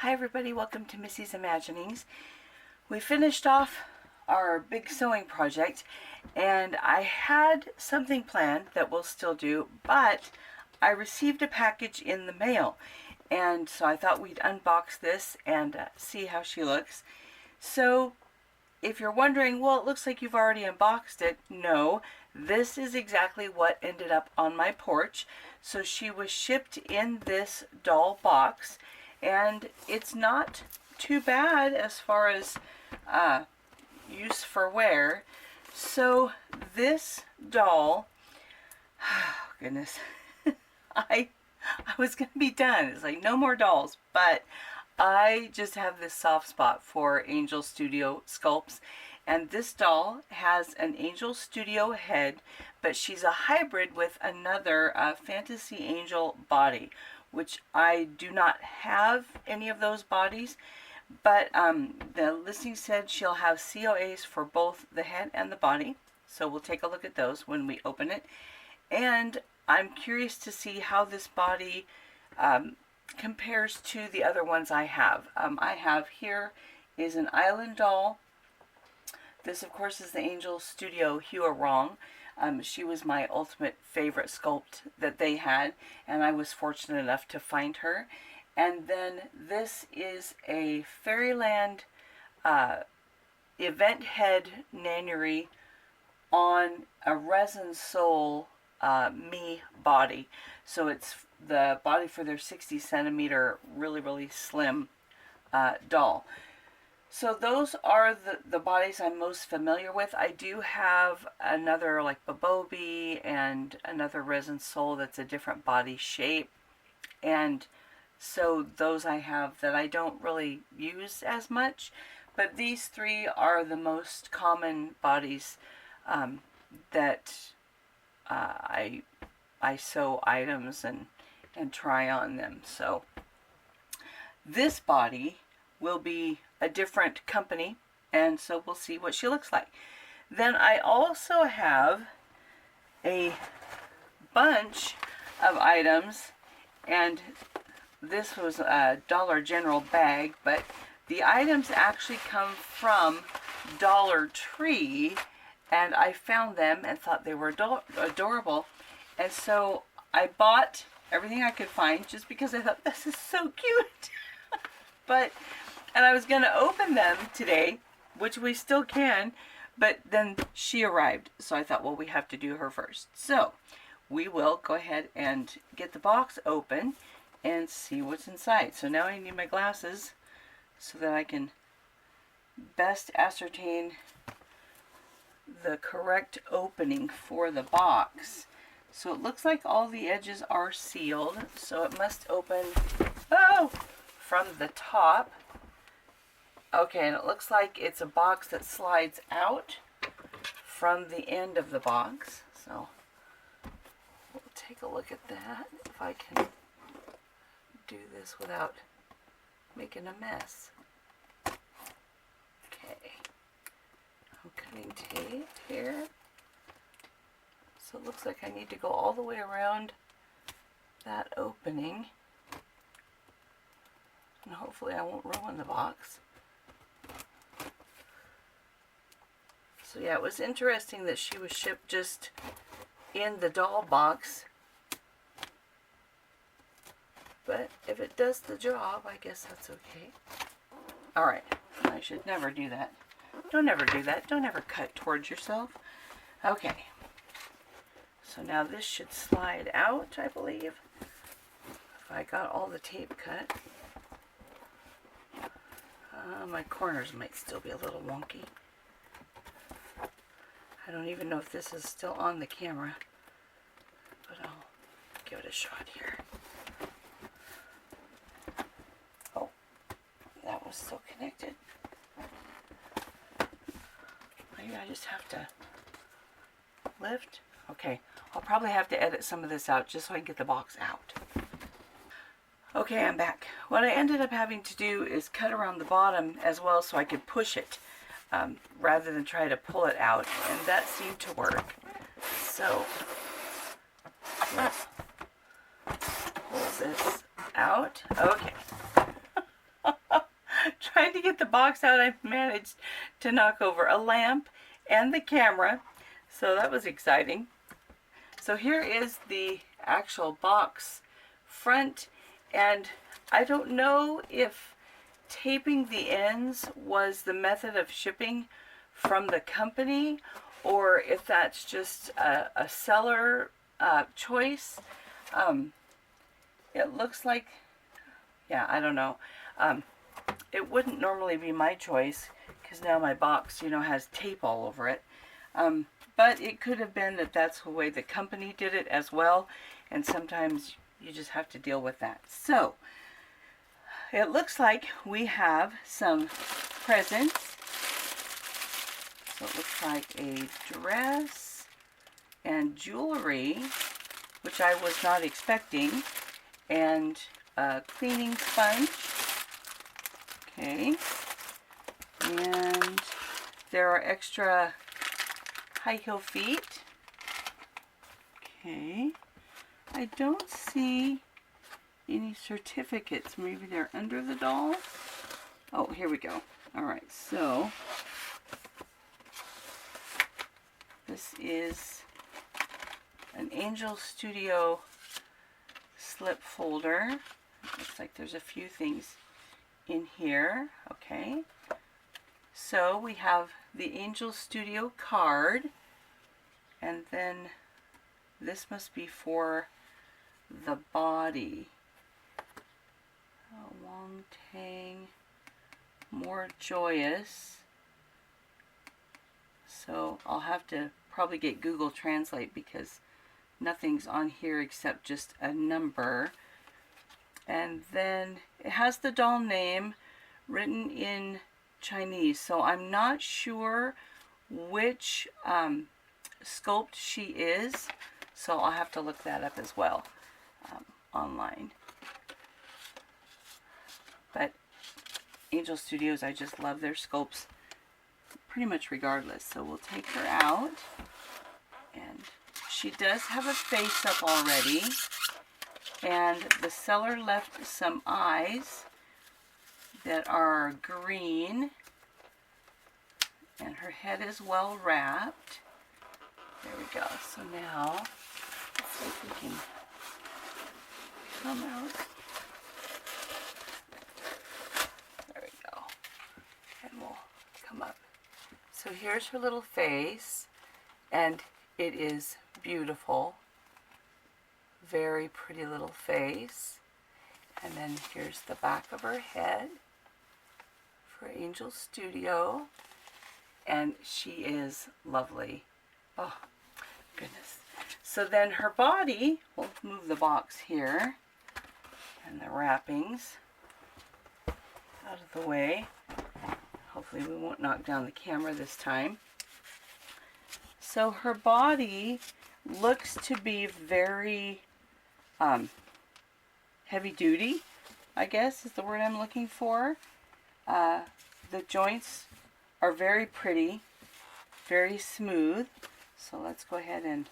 Hi everybody, welcome to Missy's Imaginings. We finished off our big sewing project and I had something planned that we'll still do, but I received a package in the mail and so I thought we'd unbox this and see how she looks. So if you're wondering, well, it looks like you've already unboxed it. No, this is exactly what ended up on my porch. So she was shipped in this doll box. And it's not too bad as far as use for wear. So this doll, oh goodness, I was going to be done. It's like no more dolls, but I just have this soft spot for Angell Studio sculpts. And this doll has an Angell Studio head, but she's a hybrid with another Fantasy Angel body, which I do not have any of those bodies, but the listing said she'll have COAs for both the head and the body, so we'll take a look at those when we open it. And I'm curious to see how this body compares to the other ones I have. I have here is an island doll. This, of course, is the Angell Studio Hua Wrong. She was my ultimate favorite sculpt that they had, and I was fortunate enough to find her. And then this is a Fairyland event head nannery on a resin sole me body. So it's the body for their 60 centimeter really slim doll. So those are the bodies I'm most familiar with. I do have another like Babobi and another resin sole that's a different body shape. And so those I have that I don't really use as much. But these three are the most common bodies that I sew items and try on them. So this body will be a different company, and so we'll see what she looks like. Then I also have a bunch of items, and this was a Dollar General bag, but the items actually come from Dollar Tree, and I found them and thought they were adorable, and so I bought everything I could find just because I thought this is so cute. And I was going to open them today, which we still can, but then she arrived. So I thought, well, we have to do her first. So we will go ahead and get the box open and see what's inside. So now I need my glasses so that I can best ascertain the correct opening for the box. So it looks like all the edges are sealed, so it must open, from the top. Okay, and it looks like it's a box that slides out from the end of the box. So we'll take a look at that, if I can do this without making a mess. Okay, I'm cutting tape here. So it looks like I need to go all the way around that opening. And hopefully I won't ruin the box. So yeah, it was interesting that she was shipped just in the doll box. But if it does the job, I guess that's okay. Alright, I should never do that. Don't ever do that. Don't ever cut towards yourself. Okay. So now this should slide out, I believe. If I got all the tape cut. My corners might still be a little wonky. I don't even know if this is still on the camera, but I'll give it a shot here. Oh, that was still connected. Maybe I just have to lift. Okay, I'll probably have to edit some of this out just so I can get the box out. Okay, I'm back. What I ended up having to do is cut around the bottom as well so I could push it rather than try to pull it out, and that seemed to work. So let's pull this out. Okay. get the box out, I managed to knock over a lamp and the camera. So that was exciting. So here is the actual box front, and I don't know if taping the ends was the method of shipping from the company, or if that's just a seller choice. It looks like, yeah, I don't know. It wouldn't normally be my choice because now my box, you know, has tape all over it. But it could have been that that's the way the company did it as well, and sometimes you just have to deal with that. So it looks like we have some presents. So it looks like a dress and jewelry, which I was not expecting, and a cleaning sponge. Okay. And there are extra high heel feet. Okay. I don't see any certificates. Maybe they're under the doll. Oh, here we go. Alright, so this is an Angell Studio slip folder. Looks like there's a few things in here. Okay. So we have the Angell Studio card, and then this must be for the body. Wong Tang, more joyous. So I'll have to probably get Google Translate because nothing's on here except just a number. And then it has the doll name written in Chinese, so I'm not sure which sculpt she is, so I'll have to look that up as well online. But Angell Studios, I just love their sculpts pretty much regardless. So we'll take her out, and she does have a face up already, and the seller left some eyes that are green, and her head is well wrapped. There we go. So now let's see if we can come out. There we go. And we'll come up. So here's her little face, and it is beautiful. Very pretty little face. And then here's the back of her head for Angell Studio. And she is lovely. Oh, goodness. So then her body, we'll move the box here and the wrappings out of the way. Hopefully we won't knock down the camera this time. So her body looks to be very heavy duty, I guess is the word I'm looking for. The joints are very pretty, very smooth. So let's go ahead and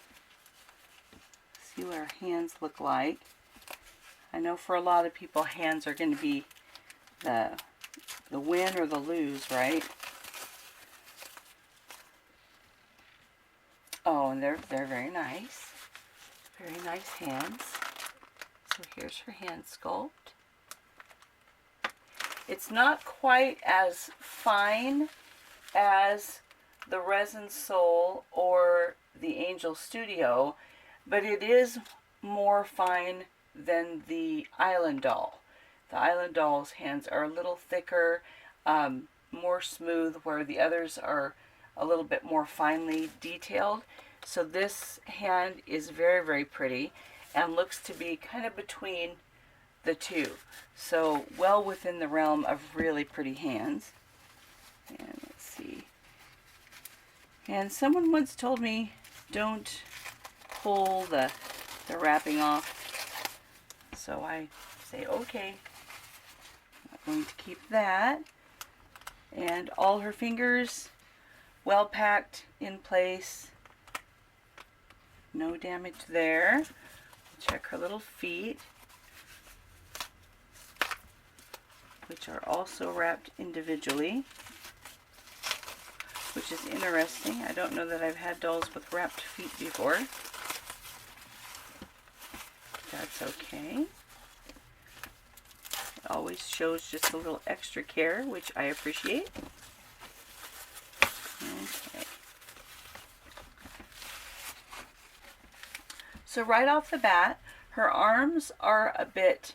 see what our hands look like. I know for a lot of people, hands are going to be the win or the lose, right? Oh, and they're very nice. Very nice hands. So here's her hand sculpt. It's not quite as fine as the Resin Soul or the Angell Studio, but it is more fine than the Island Doll. The Island Doll's hands are a little thicker, more smooth, where the others are a little bit more finely detailed. So this hand is very, very pretty and looks to be kind of between the two. So well within the realm of really pretty hands. And let's see. And someone once told me, don't pull the wrapping off. So I say, okay, I'm going to keep that. And all her fingers well packed in place. No damage there. Check her little feet. which are also wrapped individually, which is interesting. I don't know that I've had dolls with wrapped feet before. That's okay. It always shows just a little extra care, which I appreciate. Okay. So right off the bat, her arms are a bit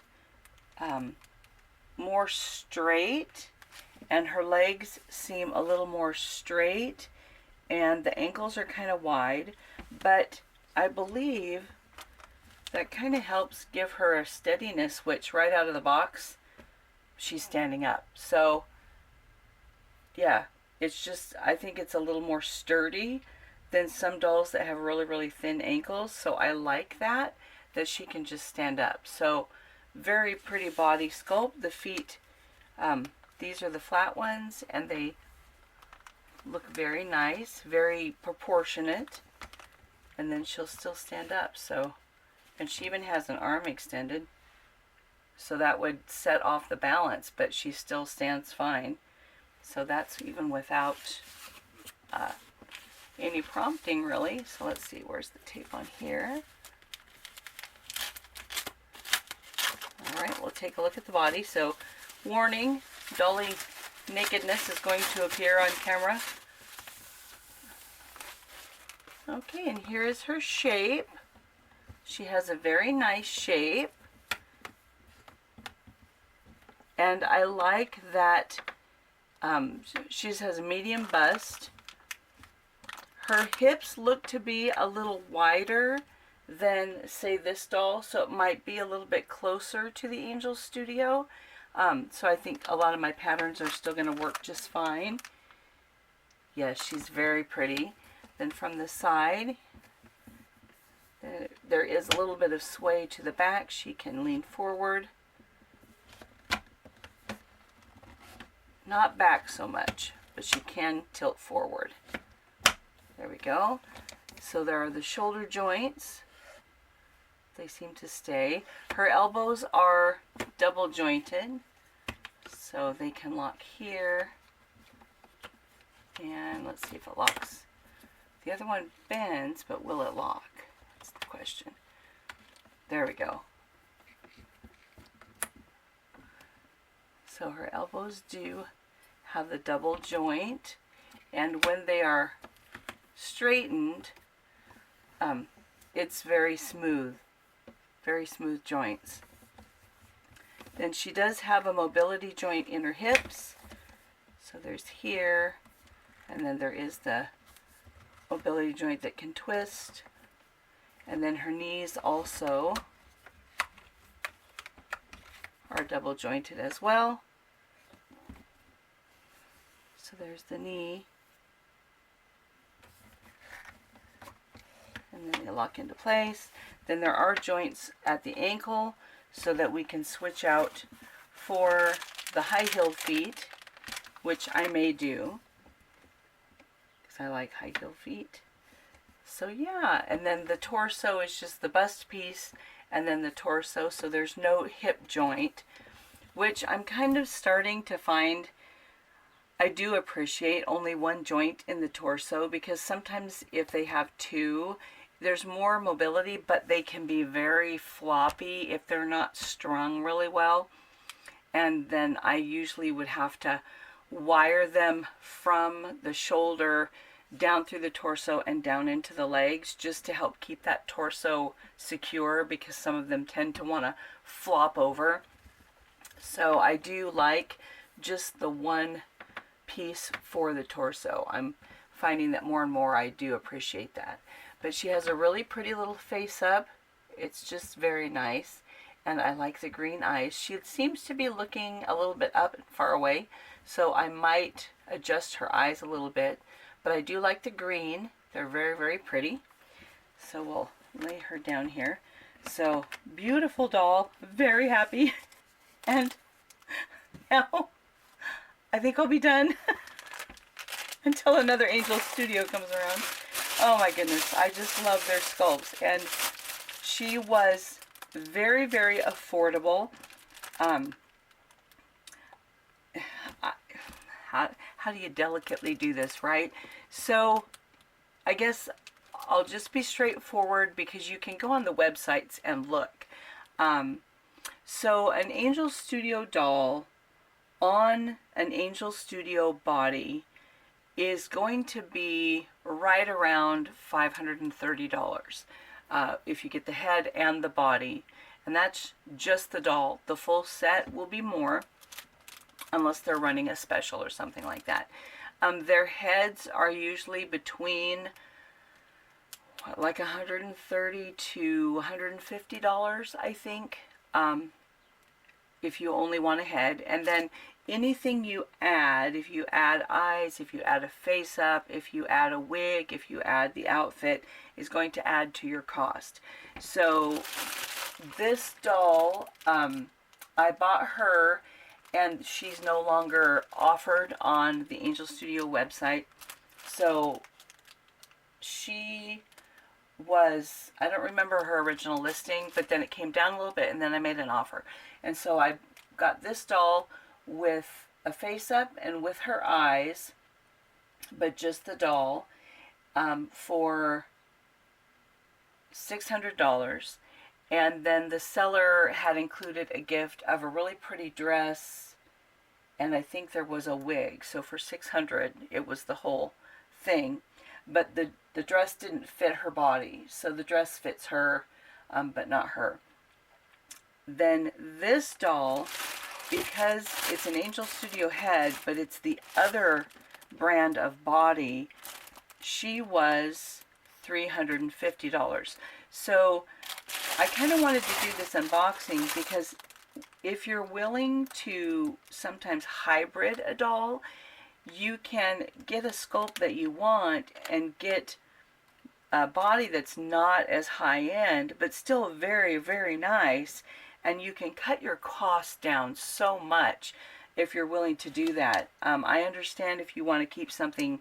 more straight, and her legs seem a little more straight, and the ankles are kind of wide, but I believe that kind of helps give her a steadiness, which right out of the box, she's standing up. So yeah, it's just, I think it's a little more sturdy than some dolls that have really, really thin ankles. So I like that she can just stand up. So very pretty body sculpt. The feet, these are the flat ones, and they look very nice, very proportionate. And then she'll still stand up. So, and she even has an arm extended, so that would set off the balance, but she still stands fine. So that's even without any prompting, really. So let's see, where's the tape on here? All right, we'll take a look at the body. So, warning, Dolly nakedness is going to appear on camera. Okay, and here is her shape. She has a very nice shape. And I like that she has a medium bust. Her hips look to be a little wider than, say, this doll, so it might be a little bit closer to the Angell Studio. So I think a lot of my patterns are still going to work just fine. Yes, she's very pretty. Then from the side, there is a little bit of sway to the back. She can lean forward. Not back so much, but she can tilt forward. There we go. So there are the shoulder joints. They seem to stay. Her elbows are double jointed, so they can lock here. And let's see if it locks. The other one bends, but will it lock? That's the question. There we go. So her elbows do have the double joint, and when they are straightened, it's very smooth joints. Then she does have a mobility joint in her hips. So there's here, and then there is the mobility joint that can twist. And then her knees also are double jointed as well. So there's the knee. And then they lock into place. Then there are joints at the ankle so that we can switch out for the high-heeled feet, which I may do because I like high-heeled feet. So yeah, and then the torso is just the bust piece and then the torso, so there's no hip joint, which I'm kind of starting to find I do appreciate only one joint in the torso, because sometimes if they have two, there's more mobility, but they can be very floppy if they're not strung really well. And then I usually would have to wire them from the shoulder down through the torso and down into the legs just to help keep that torso secure, because some of them tend to want to flop over. So I do like just the one piece for the torso. I'm finding that more and more I do appreciate that. But she has a really pretty little face up. It's just very nice. And I like the green eyes. She seems to be looking a little bit up and far away, so I might adjust her eyes a little bit. But I do like the green. They're very, very pretty. So we'll lay her down here. So, beautiful doll. Very happy. And now I think I'll be done until another Angell Studio comes around. Oh my goodness, I just love their sculpts. And she was very, very affordable. how do you delicately do this, right? So I guess I'll just be straightforward because you can go on the websites and look. So an Angell Studio doll on an Angell Studio body is going to be right around $530 if you get the head and the body. And that's just the doll. The full set will be more, unless they're running a special or something like that. Their heads are usually between like $130 to $150, I think, if you only want a head. And then anything you add, if you add eyes, if you add a face up, if you add a wig, if you add the outfit, is going to add to your cost. So this doll, I bought her, and she's no longer offered on the Angell Studio website. So she was, I don't remember her original listing, but then it came down a little bit, and then I made an offer. And so I got this doll with a face up and with her eyes, but just the doll, for $600. And then the seller had included a gift of a really pretty dress, and I think there was a wig. So for $600, it was the whole thing. But the dress didn't fit her body, so the dress fits her, but not her. Then this doll, because it's an Angell Studio head, but it's the other brand of body, she was $350. So I kind of wanted to do this unboxing because if you're willing to sometimes hybrid a doll, you can get a sculpt that you want and get a body that's not as high end, but still very, very nice. And you can cut your costs down so much if you're willing to do that. I understand if you want to keep something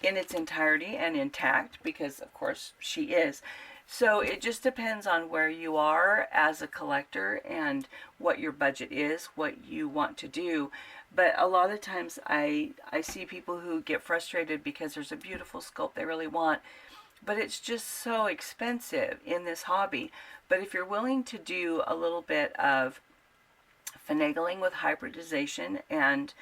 in its entirety and intact, because of course she is. So it just depends on where you are as a collector and what your budget is, what you want to do. But a lot of times I see people who get frustrated because there's a beautiful sculpt they really want, but it's just so expensive in this hobby. But if you're willing to do a little bit of finagling with hybridization and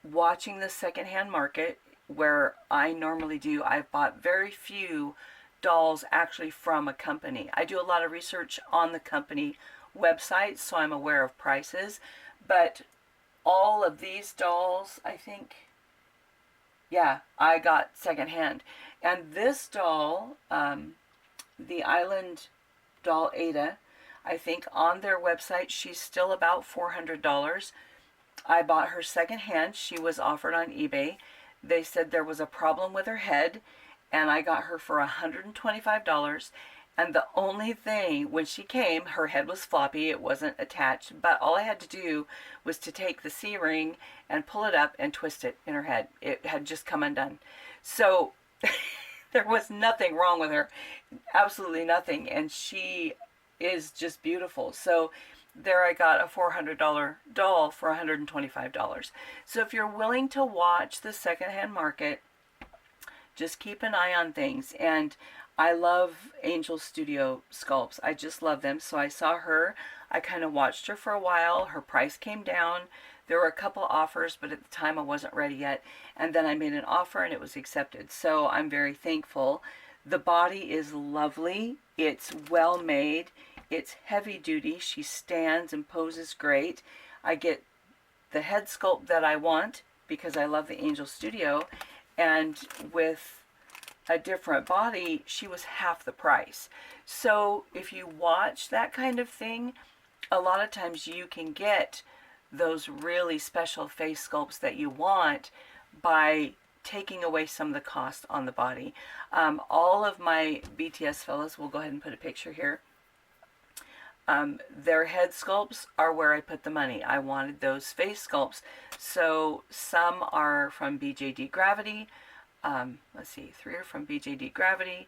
watching the secondhand market, where I normally do, I've bought very few dolls actually from a company. I do a lot of research on the company website, so I'm aware of prices. But all of these dolls, I think, yeah, I got secondhand. And this doll, the Island doll Ada, I think on their website she's still about $400. I bought her secondhand. She was offered on eBay. They said there was a problem with her head, and I got her for $125. And the only thing, when she came, her head was floppy, it wasn't attached, but all I had to do was to take the C-ring and pull it up and twist it in her head. It had just come undone. So there was nothing wrong with her, absolutely nothing, and she is just beautiful. So there I got a $400 doll for $125. So if you're willing to watch the secondhand market, just keep an eye on things. And I love Angell Studio sculpts. I just love them. So I saw her. I kind of watched her for a while. Her price came down. There were a couple offers, but at the time I wasn't ready yet. And then I made an offer and it was accepted. So I'm very thankful. The body is lovely. It's well made. It's heavy duty. She stands and poses great. I get the head sculpt that I want because I love the Angell Studio. And with a different body, she was half the price. So if you watch that kind of thing, a lot of times you can get those really special face sculpts that you want by taking away some of the cost on the body. All of my BTS fellas, we'll go ahead and put a picture here. Their head sculpts are where I put the money. I wanted those face sculpts. So some are from BJD Gravity. Let's see, 3 are from BJD Gravity,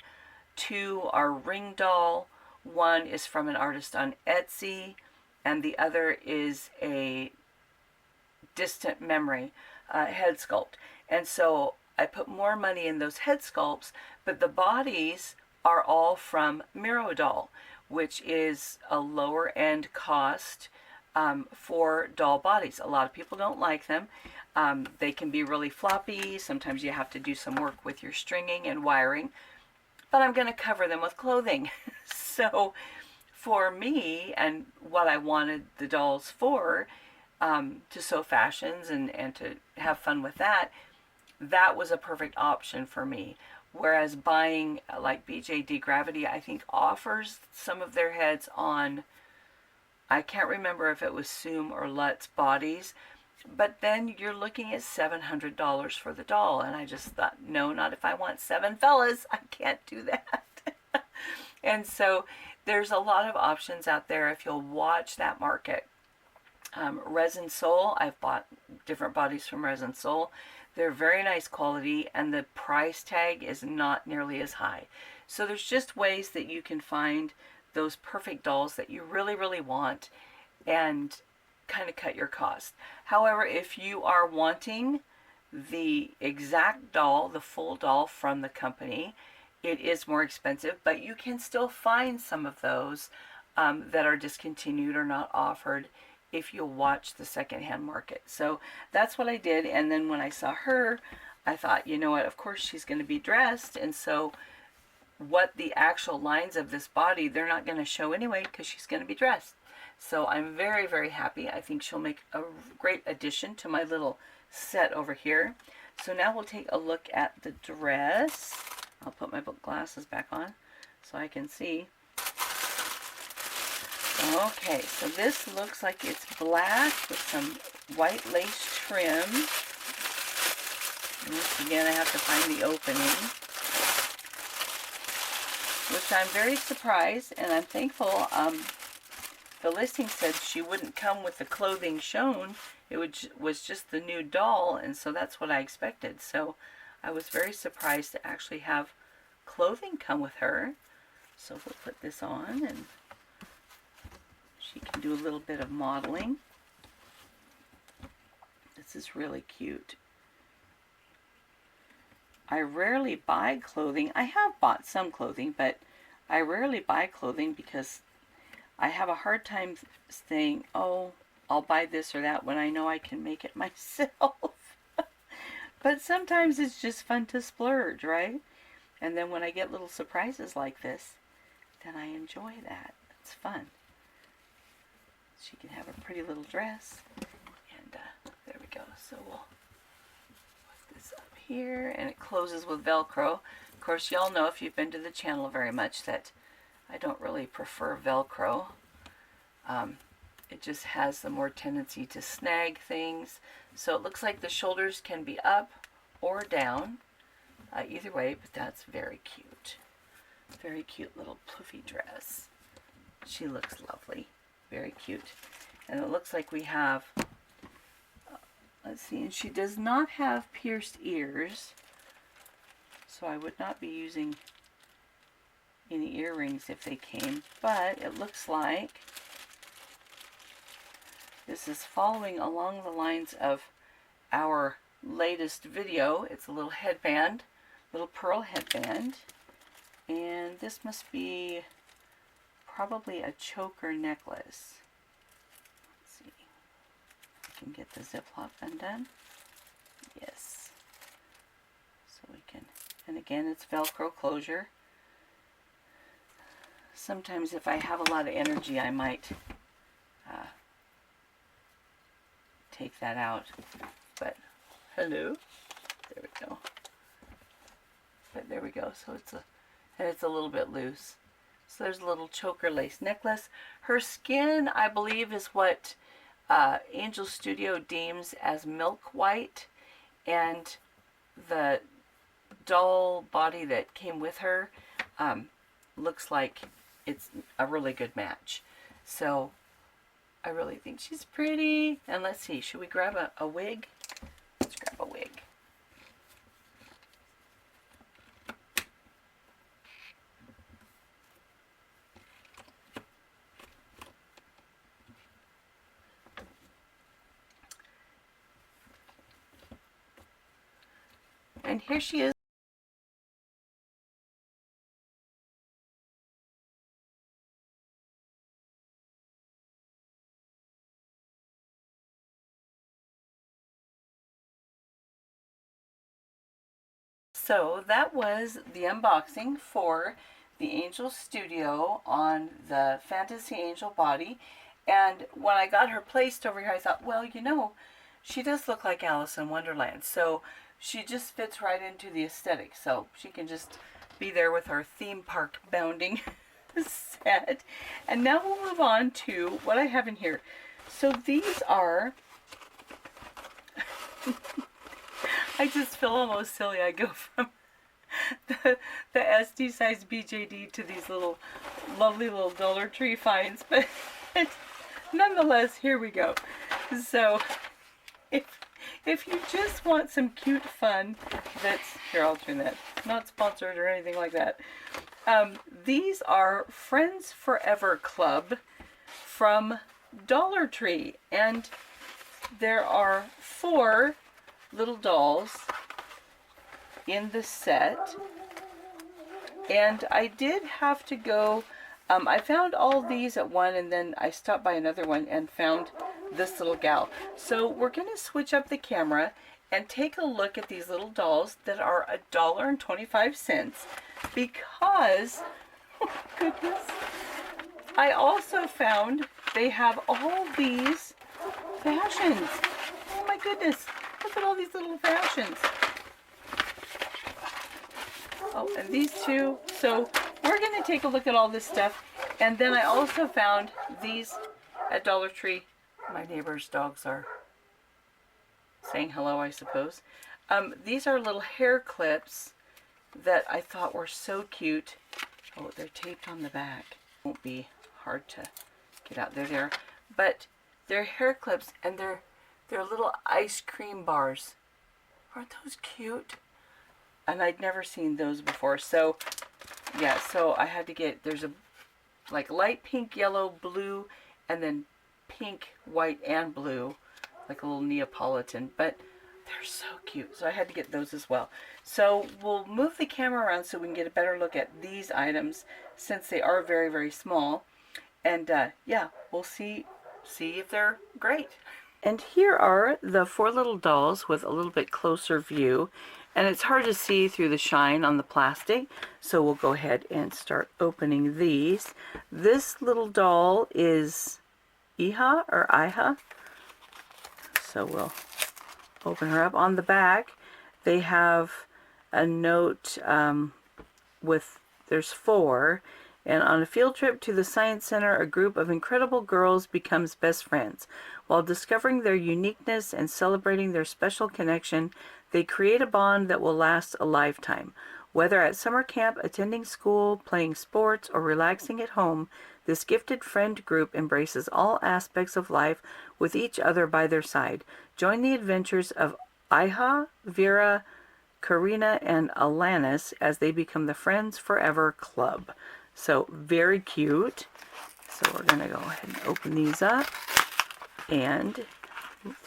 2 are Ring Doll, 1 is from an artist on Etsy, and the other is a distant memory head sculpt. And so I put more money in those head sculpts, but the bodies are all from Miro Doll, which is a lower end cost for doll bodies. A lot of people don't like them. They can be really floppy. Sometimes you have to do some work with your stringing and wiring, but I'm going to cover them with clothing. So for me and what I wanted the dolls for, to sew fashions and to have fun with that, that was a perfect option for me. Whereas buying like BJD Gravity, I think offers some of their heads on, I can't remember if it was Soom or Lutz bodies, but then you're looking at $700 for the doll. And I just thought, no, not if I want 7 fellas. I can't do that. And so there's a lot of options out there if you'll watch that market. Resin Soul, I've bought different bodies from Resin Soul. They're very nice quality, and the price tag is not nearly as high. So there's just ways that you can find those perfect dolls that you really, really want and kind of cut your cost. However, if you are wanting the exact doll, the full doll from the company, it is more expensive, but you can still find some of those that are discontinued or not offered if you'll watch the secondhand market. So that's what I did. And then when I saw her, I thought, you know what, of course she's going to be dressed. And so what the actual lines of this body, they're not going to show anyway because she's going to be dressed. So I'm very, very happy. I think she'll make a great addition to my little set over here. So now we'll take a look at the dress. I'll put my glasses back on so I can see. Okay, so this looks like it's black with some white lace trim. Once again, I have to find the opening, which I'm very surprised, and I'm thankful. The listing said she wouldn't come with the clothing shown. It was just the new doll, and so that's what I expected. So I was very surprised to actually have clothing come with her. So we'll put this on, and she can do a little bit of modeling. This is really cute. I rarely buy clothing. I have bought some clothing, but I rarely buy clothing because I have a hard time saying, oh, I'll buy this or that when I know I can make it myself. But sometimes it's just fun to splurge, right? And then when I get little surprises like this, then I enjoy that. It's fun. She can have a pretty little dress. And there we go. So we'll put this up here, and it closes with Velcro. Of course, y'all know if you've been to the channel very much that I don't really prefer Velcro. It just has the more tendency to snag things. So it looks like the shoulders can be up or down. Either way, but that's very cute. Very cute little puffy dress. She looks lovely. Very cute. And it looks like we have, let's see, and she does not have pierced ears. So I would not be using any earrings if they came. But it looks like this is following along the lines of our latest video. It's a little headband, little pearl headband. And this must be probably a choker necklace. Let's see if I can get the Ziploc undone. Yes. So we can, and again, it's Velcro closure. Sometimes if I have a lot of energy, I might take that out. But, hello. There we go. But there we go. So it's a little bit loose. So there's a little choker lace necklace. Her skin, I believe, is what Angell Studio deems as milk white. And the doll body that came with her looks like it's a really good match. So I really think she's pretty. And let's see, should we grab a wig? Let's grab a wig. And here she is. So that was the unboxing for the Angell Studio on the Fantasy Angel body. And when I got her placed over here, I thought, well, you know, she does look like Alice in Wonderland. So she just fits right into the aesthetic. So she can just be there with our theme park bounding set. And now we'll move on to what I have in here. So these are... I just feel almost silly. I go from the SD size BJD to these little lovely little Dollar Tree finds, but nonetheless, here we go. So if you just want some cute fun, that's here. I'll turn that. Not sponsored or anything like that. These are Friends Forever Club from Dollar Tree, and there are 4 little dolls in the set, and I did have to go, I found all these at one, and then I stopped by another one and found this little gal. So we're going to switch up the camera and take a look at these little dolls that are $1.25 because, oh goodness, I also found they have all these fashions. Oh my goodness. Look at all these little fashions. Oh, and these two. So we're going to take a look at all this stuff. And then I also found these at Dollar Tree. My neighbor's dogs are saying hello, I suppose. These are little hair clips that I thought were so cute. Oh, they're taped on the back. Won't be hard to get out there. But they're hair clips, and they're little ice cream bars. Aren't those cute? And I'd never seen those before. So, yeah, so I had to get, there's a like light pink, yellow, blue, and then pink, white, and blue. Like a little Neapolitan. But they're so cute. So I had to get those as well. So we'll move the camera around so we can get a better look at these items since they are very, very small. And yeah, we'll see if they're great. And here are the 4 little dolls with a little bit closer view. And it's hard to see through the shine on the plastic. So we'll go ahead and start opening these. This little doll is Iha or Iha. So we'll open her up. On the back, they have a note with, there's 4. And on a field trip to the Science Center, a group of incredible girls becomes best friends. While discovering their uniqueness and celebrating their special connection, they create a bond that will last a lifetime. Whether at summer camp, attending school, playing sports, or relaxing at home, this gifted friend group embraces all aspects of life with each other by their side. Join the adventures of Iha, Vera, Karina, and Alanis as they become the Friends Forever Club. So very cute. So we're going to go ahead and open these up and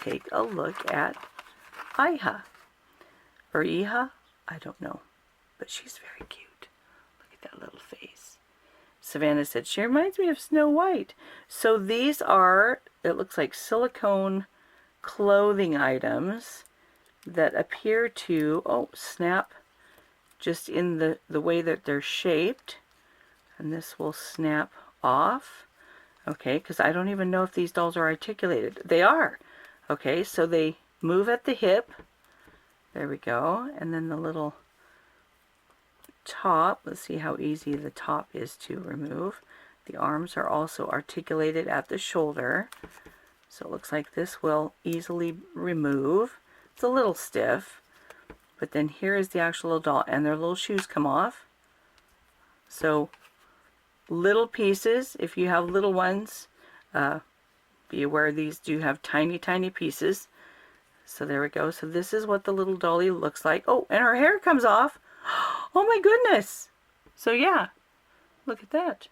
take a look at Iha. Or Iha? I don't know. But she's very cute. Look at that little face. Savannah said, she reminds me of Snow White. So these are, it looks like silicone clothing items that appear to, oh, snap just in the way that they're shaped. And this will snap off. Okay, because I don't even know if these dolls are articulated. They are. Okay, so they move at the hip. There we go. And then the little top. Let's see how easy the top is to remove. The arms are also articulated at the shoulder. So it looks like this will easily remove. It's a little stiff. But then here is the actual doll. And their little shoes come off. So little pieces, if you have little ones, be aware these do have tiny, tiny pieces. So there we go. So this is what the little dolly looks like. Oh, and her hair comes off. Oh my goodness. So yeah, look at that.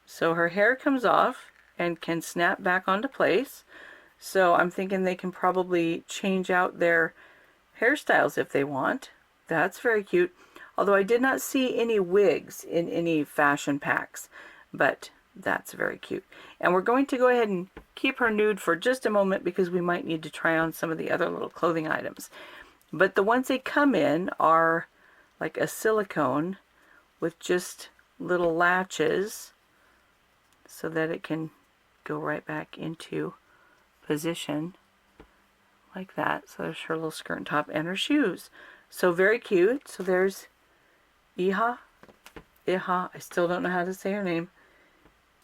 So her hair comes off and can snap back onto place. So I'm thinking they can probably change out their hairstyles if they want. That's very cute. Although I did not see any wigs in any fashion packs, but that's very cute. And we're going to go ahead and keep her nude for just a moment because we might need to try on some of the other little clothing items. But the ones they come in are like a silicone with just little latches so that it can go right back into position like that. So there's her little skirt and top and her shoes. So very cute. So there's Iha. I still don't know how to say her name.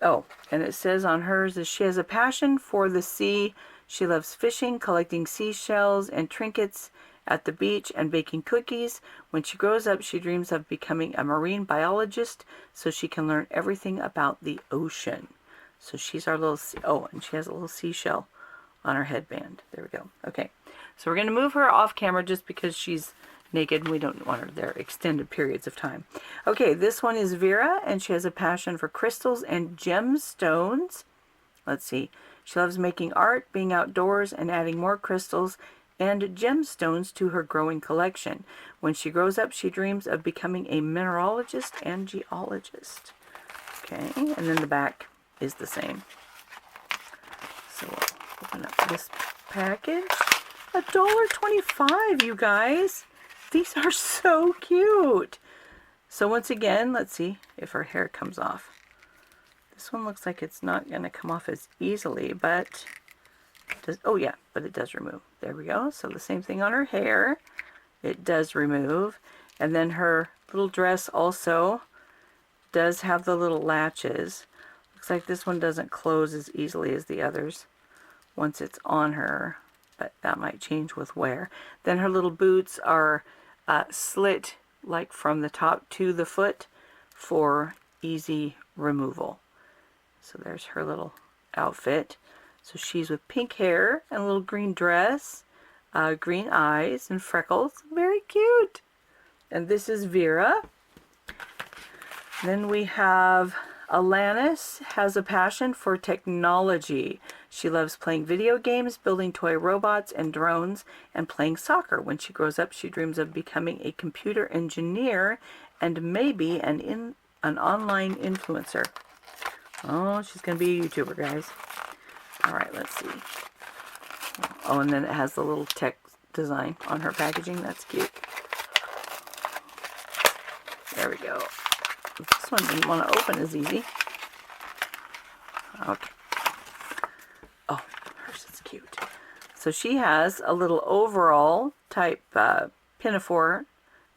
Oh, and it says on hers that she has a passion for the sea. She loves fishing, collecting seashells and trinkets at the beach, and baking cookies. When she grows up, she dreams of becoming a marine biologist so she can learn everything about the ocean. So she's our little, oh, and she has a little seashell on her headband. There we go. Okay, so we're going to move her off camera just because she's naked and we don't want her there extended periods of time. Okay, this one is Vera, and she has a passion for crystals and gemstones. Let's see. She loves making art, being outdoors, and adding more crystals and gemstones to her growing collection. When she grows up, she dreams of becoming a mineralogist and geologist. Okay, and then the back is the same. So we'll open up this package. $1.25, you guys. These are so cute. So once again, let's see if her hair comes off. This one looks like it's not going to come off as easily, but it does, oh yeah, but it does remove. There we go. So the same thing on her hair. It does remove. And then her little dress also does have the little latches. Looks like this one doesn't close as easily as the others once it's on her, but that might change with wear. Then her little boots are slit like from the top to the foot for easy removal. So there's her little outfit. So she's with pink hair and a little green dress, green eyes and freckles. Very cute. And this is Vera. Then we have Alanis, has a passion for technology. She loves playing video games, building toy robots and drones, and playing soccer. When she grows up, she dreams of becoming a computer engineer and maybe an online influencer. Oh, she's going to be a YouTuber, guys. All right, let's see. Oh, and then it has the little text design on her packaging. That's cute. There we go. This one didn't want to open as easy. Okay. Oh, hers is cute. So she has a little overall type pinafore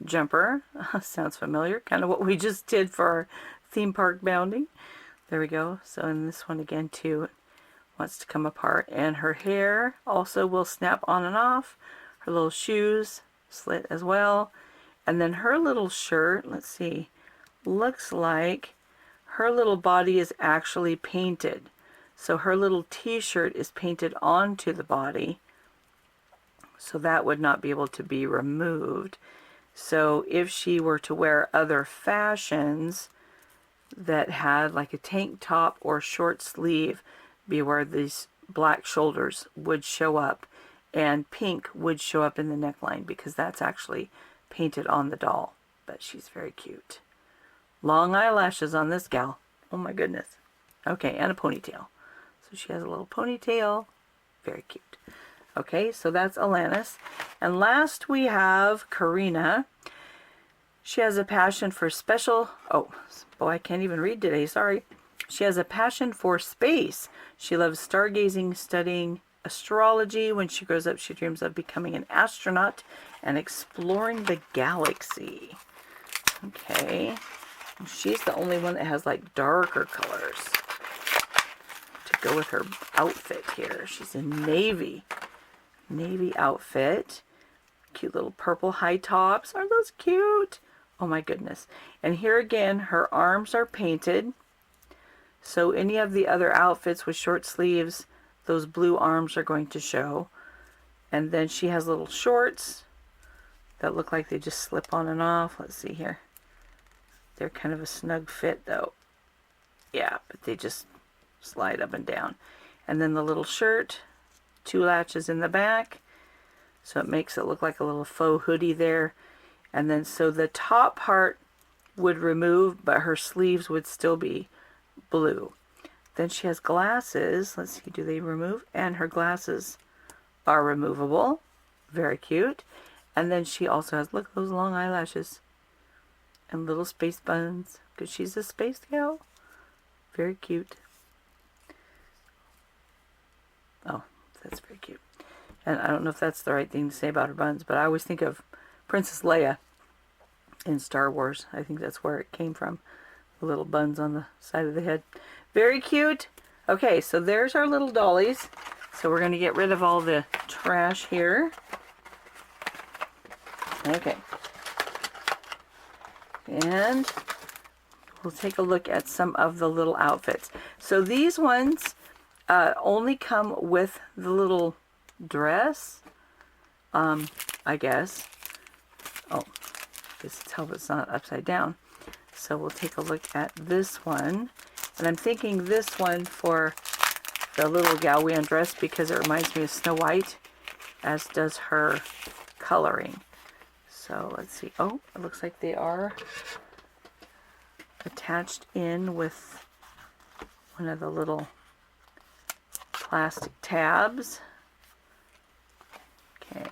jumper. Sounds familiar. Kind of what we just did for our theme park bounding. There we go. So in this one again too, wants to come apart. And her hair also will snap on and off. Her little shoes slit as well. And then her little shirt, let's see, looks like her little body is actually painted. So her little t-shirt is painted onto the body. So that would not be able to be removed. So if she were to wear other fashions that had like a tank top or short sleeve, be where these black shoulders would show up and pink would show up in the neckline because that's actually painted on the doll. But she's very cute. Long eyelashes on this gal. Oh my goodness. Okay, and a ponytail. So she has a little ponytail. Very cute. Okay, so that's Alanis. And last we have Karina. She has a passion for special... Oh, boy, I can't even read today. Sorry. She has a passion for space. She loves stargazing, studying astrology. When she grows up, she dreams of becoming an astronaut and exploring the galaxy. Okay. She's the only one that has like darker colors to go with her outfit here. She's in navy outfit. Cute little purple high tops. Aren't those cute? Oh my goodness. And here again, her arms are painted. So any of the other outfits with short sleeves, those blue arms are going to show. And then she has little shorts that look like they just slip on and off. Let's see here. They're kind of a snug fit though. Yeah, but they just slide up and down. And then the little shirt, 2 latches in the back. So it makes it look like a little faux hoodie there. And then so the top part would remove, but her sleeves would still be blue. Then she has glasses. Let's see, do they remove? And her glasses are removable. Very cute. And then she also has, look at those long eyelashes and little space buns, because she's a space gal. Very cute. Oh, that's very cute. And I don't know if that's the right thing to say about her buns, but I always think of Princess Leia in Star Wars. I think that's where it came from. The little buns on the side of the head. Very cute. Okay, so there's our little dollies. So we're going to get rid of all the trash here. Okay. And we'll take a look at some of the little outfits. So these ones only come with the little dress, I guess. Oh, this is how it's not upside down. So we'll take a look at this one. And I'm thinking this one for the little gal we undressed because it reminds me of Snow White, as does her coloring. So let's see. Oh, it looks like they are attached in with one of the little plastic tabs. Okay.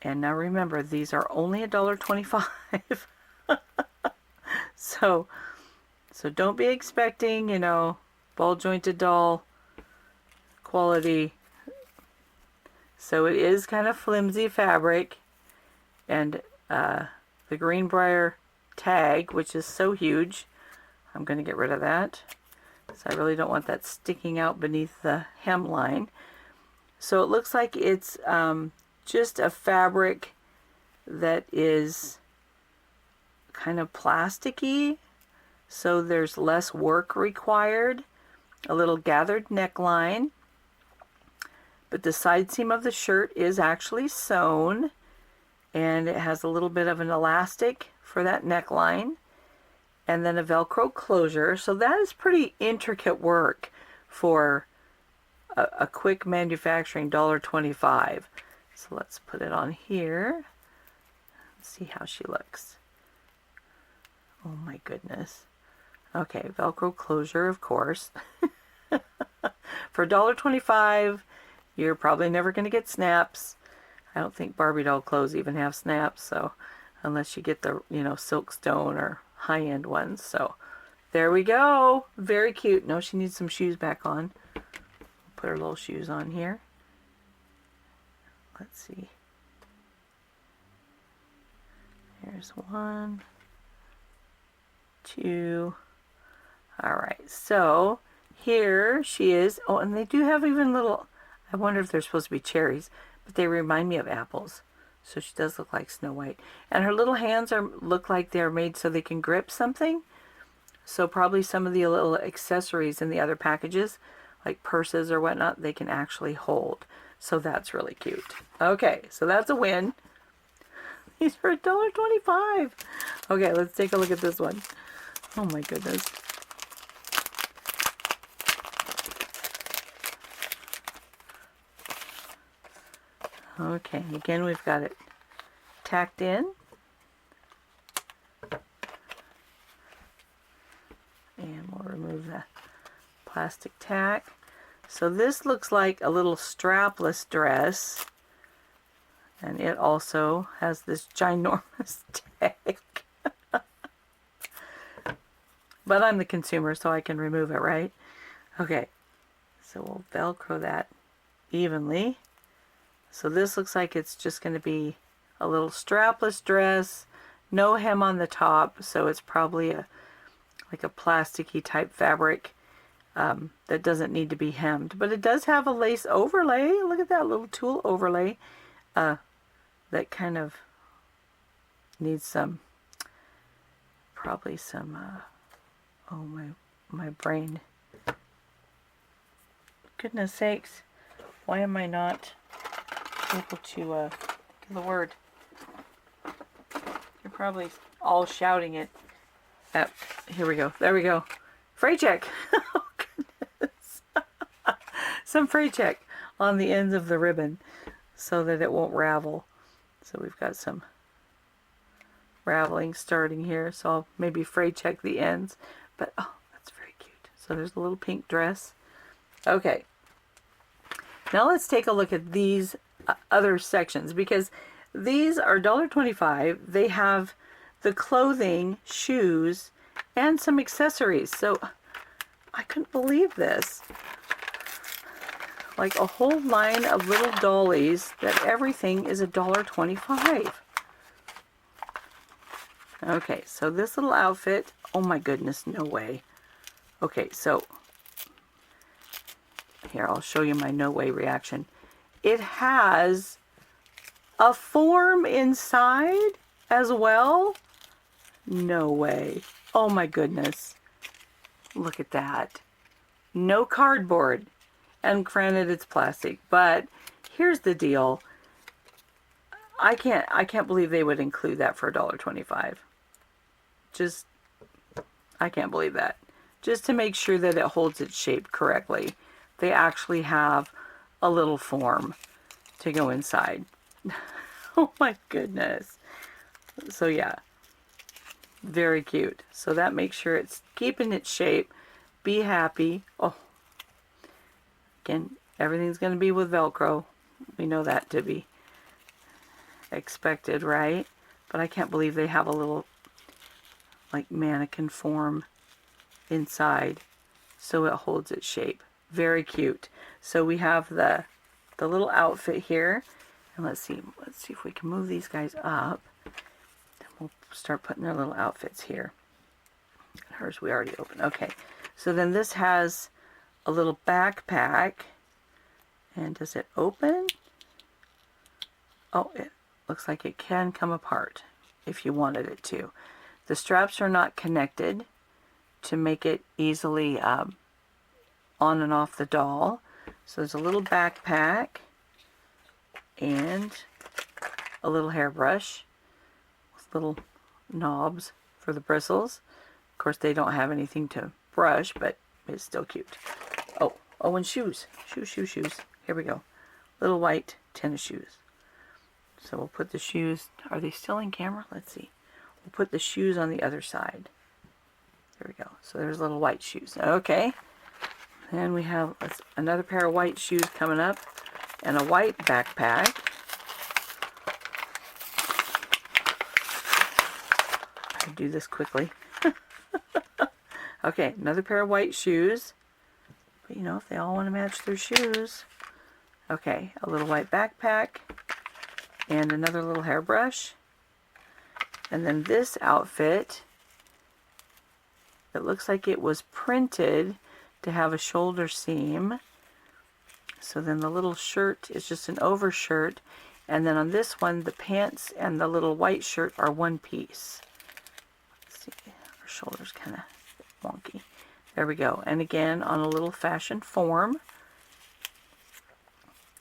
And now remember, these are only $1.25. So don't be expecting, you know, ball jointed doll quality. So it is kind of flimsy fabric, and the Greenbrier tag, which is so huge, I'm going to get rid of that. So I really don't want that sticking out beneath the hemline. So it looks like it's just a fabric that is kind of plasticky, so there's less work required. A little gathered neckline, but the side seam of the shirt is actually sewn, and it has a little bit of an elastic for that neckline, and then a Velcro closure. So that is pretty intricate work for a quick manufacturing $1.25. So let's put it on here. Let's see how she looks. Oh my goodness. Okay, Velcro closure, of course. For $1.25, you're probably never going to get snaps. I don't think Barbie doll clothes even have snaps, so unless you get the, you know, Silkstone or high-end ones. So there we go. Very cute. No, she needs some shoes back on. Put her little shoes on here. Let's see. Here's 1, 2. All right, so here she is. Oh, and they do have even little, I wonder if they're supposed to be cherries, but they remind me of apples. So she does look like Snow White. And her little hands look like they're made so they can grip something. So probably some of the little accessories in the other packages, like purses or whatnot, they can actually hold. So that's really cute. Okay, so that's a win. These are $1.25. Okay, let's take a look at this one. Oh my goodness. Okay, again we've got it tacked in. And we'll remove the plastic tack. So this looks like a little strapless dress. And it also has this ginormous tag. But I'm the consumer, so I can remove it, right? Okay, so we'll Velcro that evenly. So this looks like it's just going to be a little strapless dress, no hem on the top, so it's probably like a plasticky type fabric that doesn't need to be hemmed. But it does have a lace overlay. Look at that little tulle overlay that kind of needs some, probably some, oh my brain. Goodness sakes, why am I not able to think of the word? You're probably all shouting it at, here we go, there we go. Freight check. Oh goodness. Some freight check on the ends of the ribbon. so that it won't ravel. So we've got some raveling starting here, so I'll maybe fray check the ends. But oh, that's very cute. So there's a little pink dress. Okay, now let's take a look at these other sections, because these are $1.25. They have the clothing, shoes, and some accessories. So I couldn't believe this. Like a whole line of little dollies that everything is $1.25. Okay, so this little outfit, oh my goodness, no way. Okay, so here, I'll show you my no way reaction. It has a form inside as well. No way. Oh my goodness. Look at that. No cardboard. And granted, it's plastic, but here's the deal. I can't believe they would include that for $1.25. Just, I can't believe that. Just to make sure that it holds its shape correctly, they actually have a little form to go inside. Oh my goodness. So yeah, very cute. So that makes sure it's keeping its shape. Be happy. Oh, again, everything's going to be with Velcro. We know that to be expected, right? But I can't believe they have a little like mannequin form inside so it holds its shape. Very cute. So we have the little outfit here, and let's see if we can move these guys up. Then we'll start putting their little outfits here. Hers we already opened. Okay, so then this has a little backpack, and does it open? Oh, it looks like it can come apart if you wanted it to. The straps are not connected to make it easily on and off the doll. So there's a little backpack and a little hairbrush with little knobs for the bristles. Of course, they don't have anything to brush, but it's still cute. Oh, and shoes. Shoes. Here we go. Little white tennis shoes. So we'll put the shoes, are they still in camera? Let's see. We'll put the shoes on the other side. There we go. So there's little white shoes. Okay. Then we have another pair of white shoes coming up and a white backpack. I'll do this quickly. Okay, another pair of white shoes. But you know, if they all want to match their shoes. Okay, a little white backpack and another little hairbrush. And then this outfit, it looks like it was printed to have a shoulder seam. So then the little shirt is just an overshirt, and then on this one the pants and the little white shirt are one piece. Let's see, our shoulder's kind of wonky. There we go. And again on a little fashion form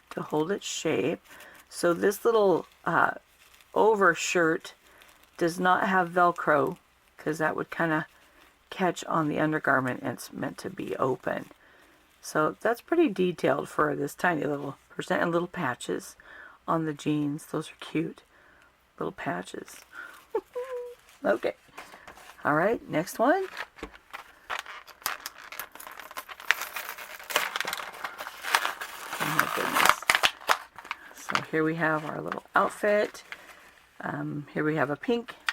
to hold its shape. So this little overshirt does not have Velcro, because that would kind of catch on the undergarment, and it's meant to be open. So that's pretty detailed for this tiny little person. And little patches on the jeans. Those are cute. Little patches. Okay. Alright, next one. Oh my goodness. So here we have our little outfit. Here we have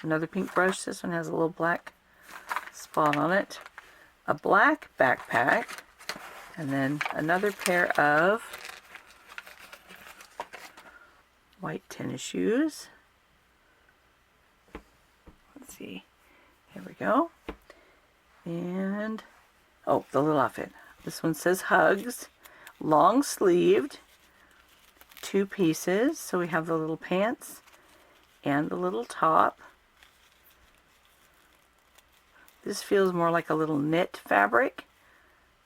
another pink brush. This one has a little black spot on it. A black backpack. And then another pair of white tennis shoes. Let's see. Here we go. And, oh, the little outfit. This one says Hugs. Long sleeved. 2 pieces. So we have the little pants and the little top. This feels more like a little knit fabric.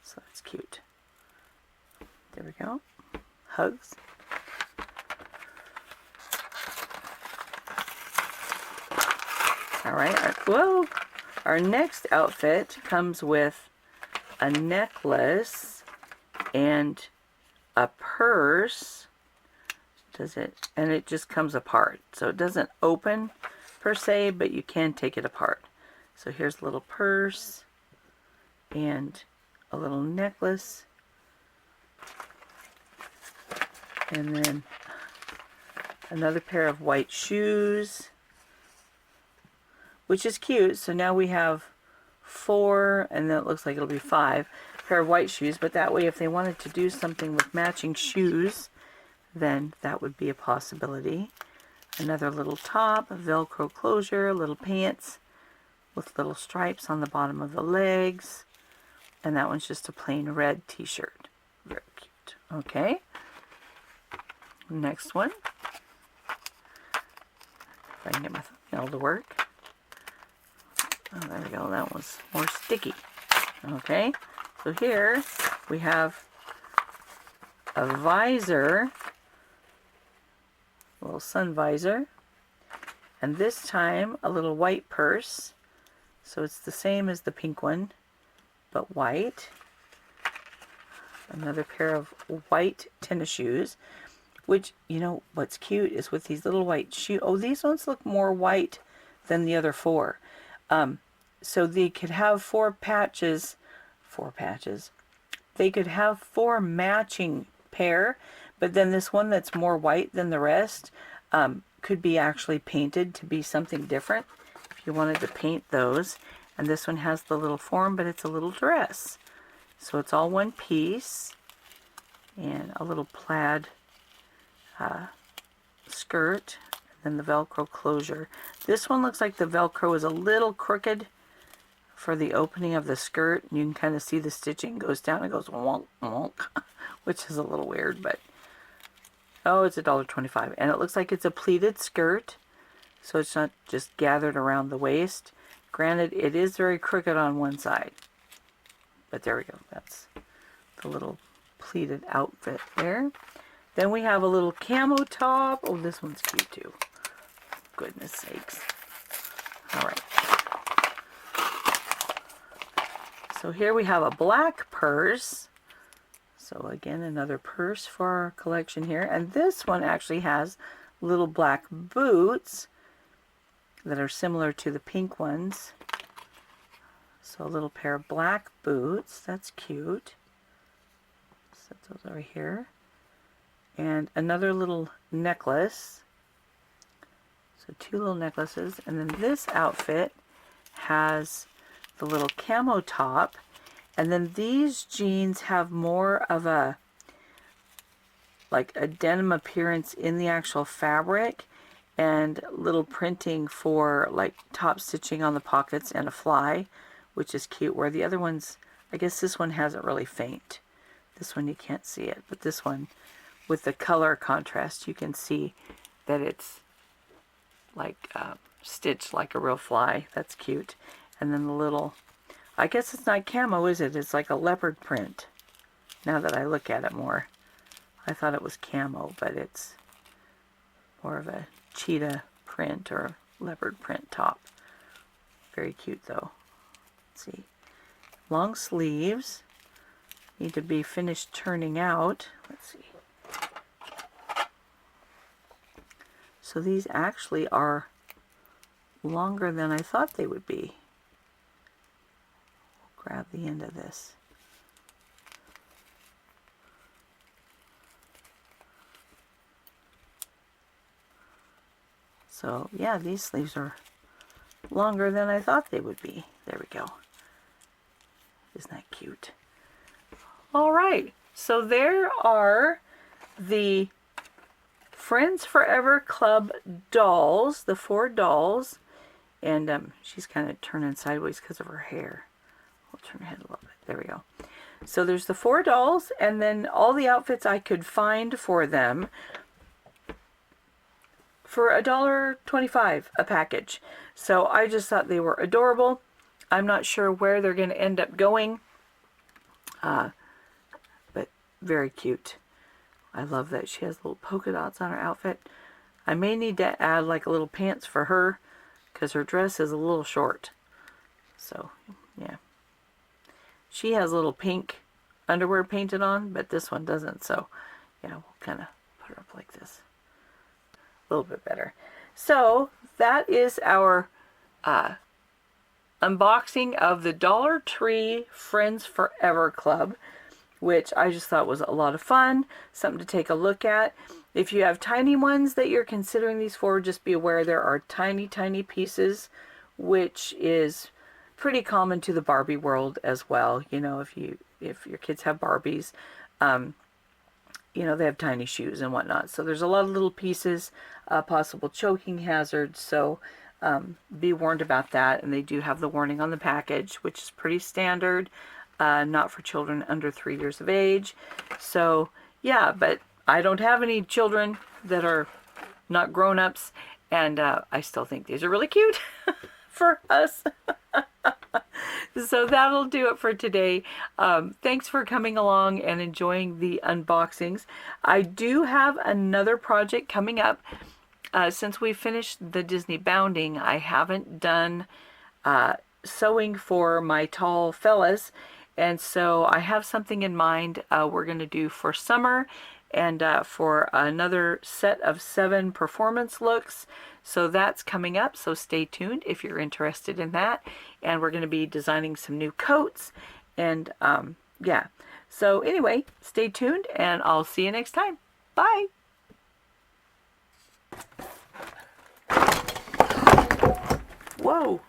So that's cute. There we go. Hugs. Alright, whoa! Our next outfit comes with a necklace and a purse. does it, and it just comes apart. So it doesn't open per se, but you can take it apart. So here's a little purse and a little necklace, and then another pair of white shoes, which is cute. So now we have 4, and then it looks like it'll be 5 pair of white shoes, but that way if they wanted to do something with matching shoes, then that would be a possibility. Another little top, a Velcro closure, little pants with little stripes on the bottom of the legs, and that one's just a plain red t-shirt. Very cute. Okay, next one. If I can get my thumbnail to work. Oh, there we go. That one's more sticky. Okay, so here we have a visor, a little sun visor, and this time a little white purse. So it's the same as the pink one, but white. Another pair of white tennis shoes, which, you know, what's cute is with these little white shoes. Oh, these ones look more white than the other 4. So they could have 4 patches. They could have 4 matching pair, but then this one that's more white than the rest could be actually painted to be something different if you wanted to paint those. And this one has the little form, but it's a little dress. So it's all one piece, and a little plaid skirt, and then the Velcro closure. This one looks like the Velcro is a little crooked for the opening of the skirt. You can kind of see the stitching goes down and goes wonk, wonk, which is a little weird, but oh, it's $1.25, and it looks like it's a pleated skirt, so it's not just gathered around the waist. Granted, it is very crooked on one side, but there we go. That's the little pleated outfit there. Then we have a little camo top. Oh, this one's cute too. Goodness sakes. All right. So here we have a black purse. So again, another purse for our collection here. And this one actually has little black boots that are similar to the pink ones. So a little pair of black boots. That's cute. Set those over here. And another little necklace. So 2 little necklaces. And then this outfit has the little camo top. And then these jeans have more of a, like a denim appearance in the actual fabric, and little printing for like top stitching on the pockets and a fly, which is cute, where the other ones, I guess this one has it really faint. This one you can't see it, but this one with the color contrast you can see that it's like stitched like a real fly. That's cute. And then the little, I guess it's not camo, is it? It's like a leopard print. Now that I look at it more, I thought it was camo, but it's more of a cheetah print or leopard print top. Very cute though. Let's see. Long sleeves. Need to be finished turning out. Let's see. So these actually are longer than I thought they would be. Grab the end of this. So yeah, these sleeves are longer than I thought they would be. There we go. Isn't that cute? All right, so there are the Friends Forever Club dolls, the 4 dolls, and she's kind of turning sideways because of her hair. We'll turn her head a little bit. There we go. So there's the 4 dolls, and then all the outfits I could find for them for $1.25 a package. So I just thought they were adorable. I'm not sure where they're going to end up going, but very cute. I love that she has little polka dots on her outfit. I may need to add like a little pants for her because her dress is a little short. So yeah, she has little pink underwear painted on, but this one doesn't. So yeah, we'll kind of put her up like this. little bit better. So that is our unboxing of the Dollar Tree Friends Forever Club, which I just thought was a lot of fun, something to take a look at. If you have tiny ones that you're considering these for, just be aware there are tiny, tiny pieces, which is pretty common to the Barbie world as well. You know, if your kids have Barbies, you know, they have tiny shoes and whatnot. So there's a lot of little pieces, possible choking hazards. So be warned about that. And they do have the warning on the package, which is pretty standard, not for children under 3 years of age. So yeah, but I don't have any children that are not grown-ups, and I still think these are really cute for us. So that'll do it for today. Thanks for coming along and enjoying the unboxings. I do have another project coming up. Since we finished the Disney Bounding, I haven't done sewing for my tall fellas, and so I have something in mind we're going to do for summer, and for another set of 7 performance looks. So that's coming up, so stay tuned if you're interested in that. And we're going to be designing some new coats, and yeah. So anyway, stay tuned, and I'll see you next time. Bye! Whoa!